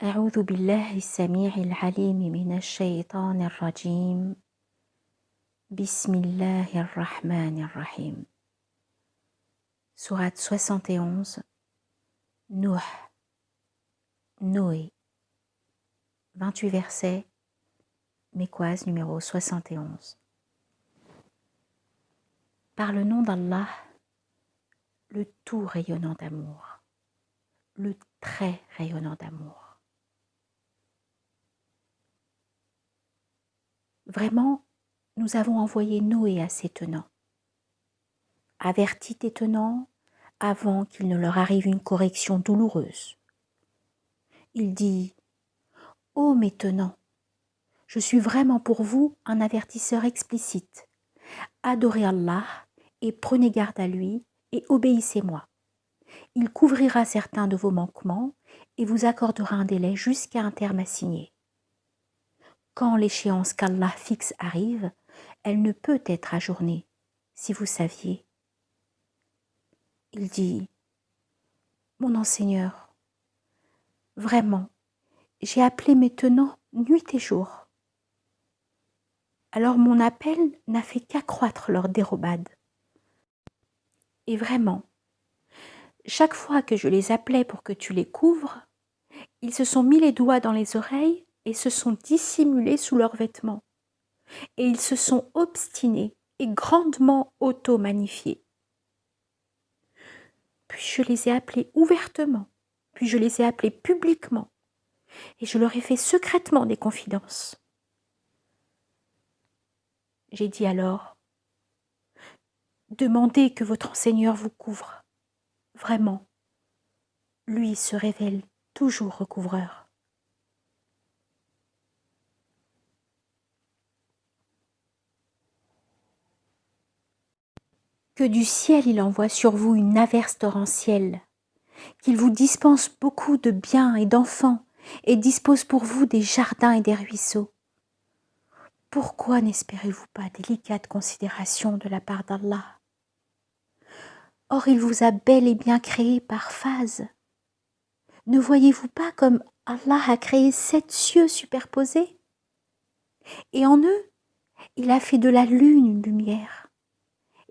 أعوذ بالله السميع العليم من الشيطان الرجيم. بسم الله الرحمن الرحيم. Sourate 71, Nuh, Noé. 28 versets, Mécoise numéro 71. Par le nom d'Allah, le tout rayonnant d'amour, le très rayonnant d'amour. Vraiment, nous avons envoyé Noé à ses tenants. Avertis tes tenants avant qu'il ne leur arrive une correction douloureuse. Il dit : ô mes tenants, je suis vraiment pour vous un avertisseur explicite. Adorez Allah et prenez garde à lui et obéissez-moi. Il couvrira certains de vos manquements et vous accordera un délai jusqu'à un terme assigné. Quand l'échéance qu'Allah fixe arrive, elle ne peut être ajournée, si vous saviez. Il dit : mon enseigneur, vraiment, j'ai appelé mes tenants nuit et jour. Alors mon appel n'a fait qu'accroître leur dérobade. Et vraiment, chaque fois que je les appelais pour que tu les couvres, ils se sont mis les doigts dans les oreilles et se sont dissimulés sous leurs vêtements. Et ils se sont obstinés et grandement auto-magnifiés. Puis je les ai appelés ouvertement, puis je les ai appelés publiquement, et je leur ai fait secrètement des confidences. J'ai dit alors : demandez que votre Seigneur vous couvre. Vraiment, lui se révèle toujours recouvreur. Que du ciel il envoie sur vous une averse torrentielle, qu'il vous dispense beaucoup de biens et d'enfants, et dispose pour vous des jardins et des ruisseaux. Pourquoi n'espérez-vous pas délicate considération de la part d'Allah ? Or il vous a bel et bien créé par phases. Ne voyez-vous pas comme Allah a créé 7 cieux superposés ? Et en eux, il a fait de la lune une lumière,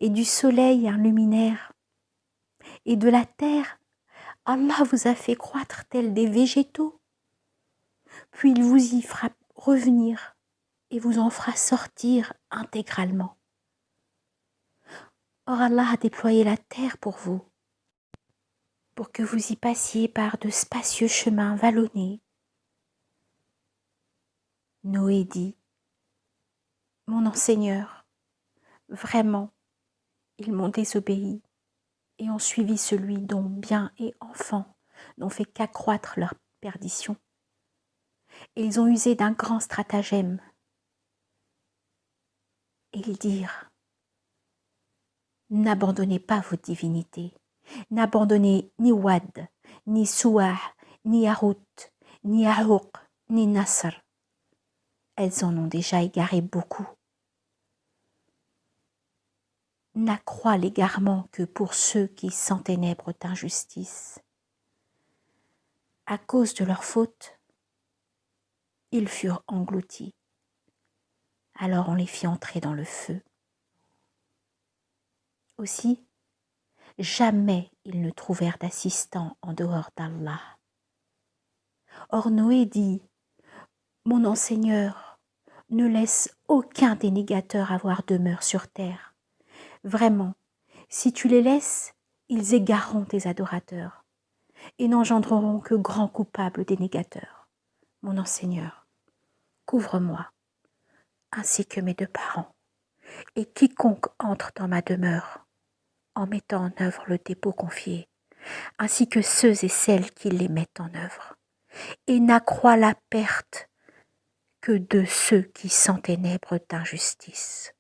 et du soleil un luminaire, et de la terre, Allah vous a fait croître tels des végétaux, puis il vous y fera revenir et vous en fera sortir intégralement. Or Allah a déployé la terre pour vous, pour que vous y passiez par de spacieux chemins vallonnés. Noé dit : mon enseigneur, vraiment, ils m'ont désobéi et ont suivi celui dont biens et enfants n'ont fait qu'accroître leur perdition. Et ils ont usé d'un grand stratagème. Et ils dirent : n'abandonnez pas vos divinités, n'abandonnez ni Wad, ni Souah, ni Harut, ni Aouq, ni Nasr. Elles en ont déjà égaré beaucoup. N'accroît l'égarement que pour ceux qui s'enténèbrent d'injustice. À cause de leur faute, ils furent engloutis. Alors on les fit entrer dans le feu. Aussi, jamais ils ne trouvèrent d'assistant en dehors d'Allah. Or Noé dit : mon enseigneur, ne laisse aucun dénégateur avoir demeure sur terre. Vraiment, si tu les laisses, ils égareront tes adorateurs et n'engendreront que grands coupables dénégateurs. Mon enseigneur, couvre-moi, ainsi que mes 2 parents, et quiconque entre dans ma demeure, en mettant en œuvre le dépôt confié, ainsi que ceux et celles qui les mettent en œuvre, et n'accroît la perte que de ceux qui s'enténèbrent d'injustice.